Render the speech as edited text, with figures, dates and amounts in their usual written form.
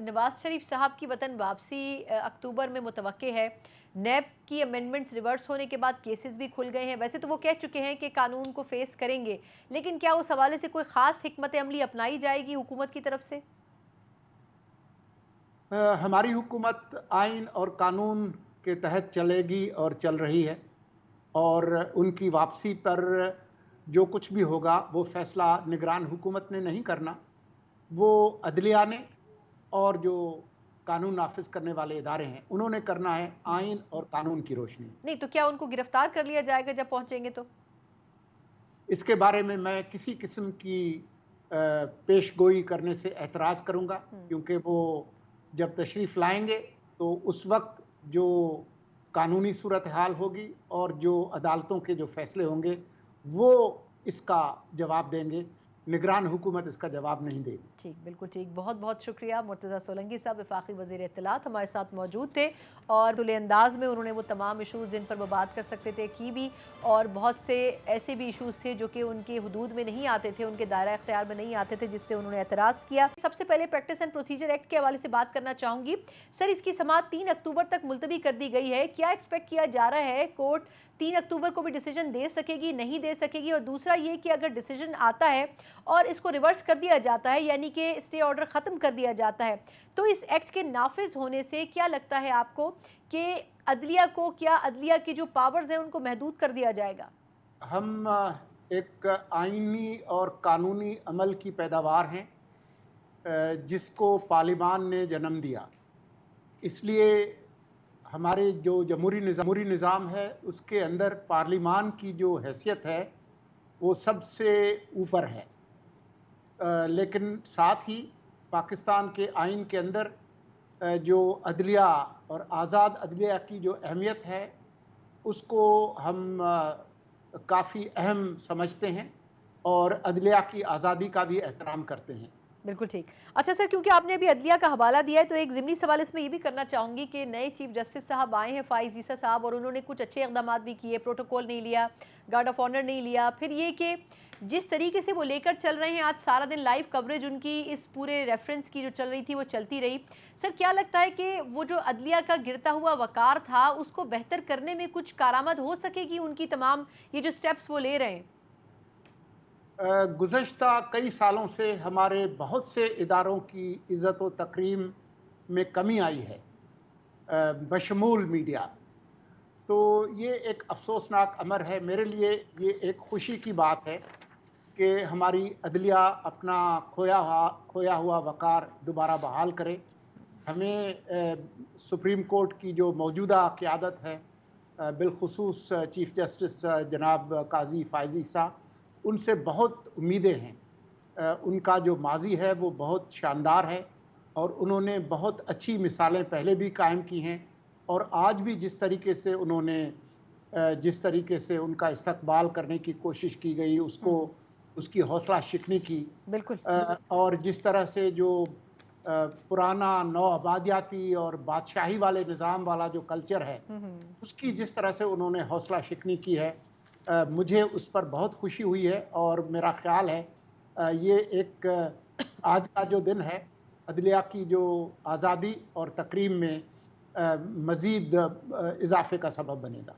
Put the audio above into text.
नवाज शरीफ साहब की वतन वापसी अक्टूबर में मुतवक्के है। नैब की अमेंडमेंट्स रिवर्स होने के बाद केसेस भी खुल गए हैं। वैसे तो वो कह चुके हैं कि कानून को फेस करेंगे, लेकिन क्या उस हवाले से कोई खास हिकमत अमली अपनाई जाएगी हुकूमत की तरफ से? हमारी हुकूमत आइन और कानून के तहत चलेगी और चल रही है। और उनकी वापसी पर जो कुछ भी होगा वो फैसला निगरान हुकूमत ने नहीं करना, वो अदलिया ने और जो कानून नाफिज करने वाले इदारे हैं उन्होंने करना है, आइन और कानून की रोशनी में। नहीं तो क्या उनको गिरफ्तार कर लिया जाएगा जब पहुंचेंगे तो? इसके बारे में मैं किसी किस्म की पेशगोई करने से एतराज़ करूँगा, क्योंकि वो जब तशरीफ़ लाएंगे तो उस वक्त जो कानूनी सूरत हाल होगी और जो अदालतों के जो फैसले होंगे वो इसका जवाब देंगे। निगरान हुकूमत इसका जवाब नहीं देगी। ठीक, बिल्कुल ठीक। बहुत बहुत शुक्रिया मुर्तज़ा सोलंकी साहब, वफाकी वज़ीर इत्तलात हमारे साथ मौजूद थे और खुले अंदाज में उन्होंने वो तमाम इशूज़ जिन पर वो बात कर सकते थे की भी, और बहुत से ऐसे भी इशूज़ थे जो कि उनके हुदूद में नहीं आते थे, उनके दायरा इख्तियार में नहीं आते थे, जिससे उन्होंने एतराज़ किया। सबसे पहले प्रैक्टिस एंड प्रोसीजर एक्ट के हवाले से बात करना चाहूँगी। सर, इसकी समाअत 3 अक्टूबर तक मुलतवी कर दी गई है। क्या एक्सपेक्ट किया जा रहा है कोर्ट 3 अक्टूबर को भी डिसीजन दे सकेगी, नहीं दे सकेगी? और दूसरा ये कि अगर डिसीजन आता है और इसको रिवर्स कर दिया जाता है, यानी कि स्टे ऑर्डर ख़त्म कर दिया जाता है, तो इस एक्ट के नाफिज होने से क्या लगता है आपको कि अदलिया को, क्या अदलिया की जो पावर्स हैं उनको महदूद कर दिया जाएगा? हम एक आइनी और कानूनी अमल की पैदावार हैं, जिसको पार्लिमान ने जन्म दिया। इसलिए हमारे जो जमहूरी निज़ाम है उसके अंदर पार्लिमान की जो हैसियत है वो सबसे ऊपर है। लेकिन साथ ही पाकिस्तान के आइन के अंदर जो अदलिया और आज़ाद अदलिया की जो अहमियत है उसको हम काफ़ी अहम समझते हैं और अदलिया की आज़ादी का भी एहतराम करते हैं। बिल्कुल ठीक। अच्छा सर, क्योंकि आपने अभी अदलिया का हवाला दिया है, तो एक ज़िमनी सवाल इसमें ये भी करना चाहूँगी कि नए चीफ जस्टिस साहब आए हैं, फ़ाइज़ ईसा साहब, और उन्होंने कुछ अच्छे इक़दामात भी किए। प्रोटोकॉल नहीं लिया, गार्ड ऑफ ऑनर नहीं लिया। फिर ये कि जिस तरीके से वो लेकर चल रहे हैं, आज सारा दिन लाइव कवरेज उनकी इस पूरे रेफरेंस की जो चल रही थी वो चलती रही। सर, क्या लगता है कि वो जो अदलिया का गिरता हुआ वक़ार था उसको बेहतर करने में कुछ कारआमद हो सकेगी उनकी तमाम ये जो स्टेप्स वो ले रहे हैं? गुज़श्ता कई सालों से हमारे बहुत से इदारों की इज़्ज़त व तकरीम में कमी आई है, बशमूल मीडिया। तो ये एक अफ़सोसनाक अमर है। मेरे लिए ये एक खुशी की बात है कि हमारी अदलिया अपना खोया हुआ वक़ार दोबारा बहाल करे। हमें सुप्रीम कोर्ट की जो मौजूदा क़यादत है, बिलख़ुसूस चीफ़ जस्टिस जनाब काज़ी फ़ाइज़ ईसा, उनसे बहुत उम्मीदें हैं। उनका जो माज़ी है वो बहुत शानदार है और उन्होंने बहुत अच्छी मिसालें पहले भी कायम की हैं और आज भी जिस तरीके से उनका इस्तक़बाल करने की कोशिश की गई, उसकी हौसला शिकनी की। बिल्कुल। और जिस तरह से जो पुराना नौआबादियाती और बादशाही वाले निज़ाम वाला जो कल्चर है, उसकी जिस तरह से उन्होंने हौसला शिकनी की है, मुझे उस पर बहुत खुशी हुई है। और मेरा ख़्याल है ये एक आज का जो दिन है अदलिया की जो आज़ादी और तकरीम में मज़ीद इज़ाफ़े का सबब बनेगा।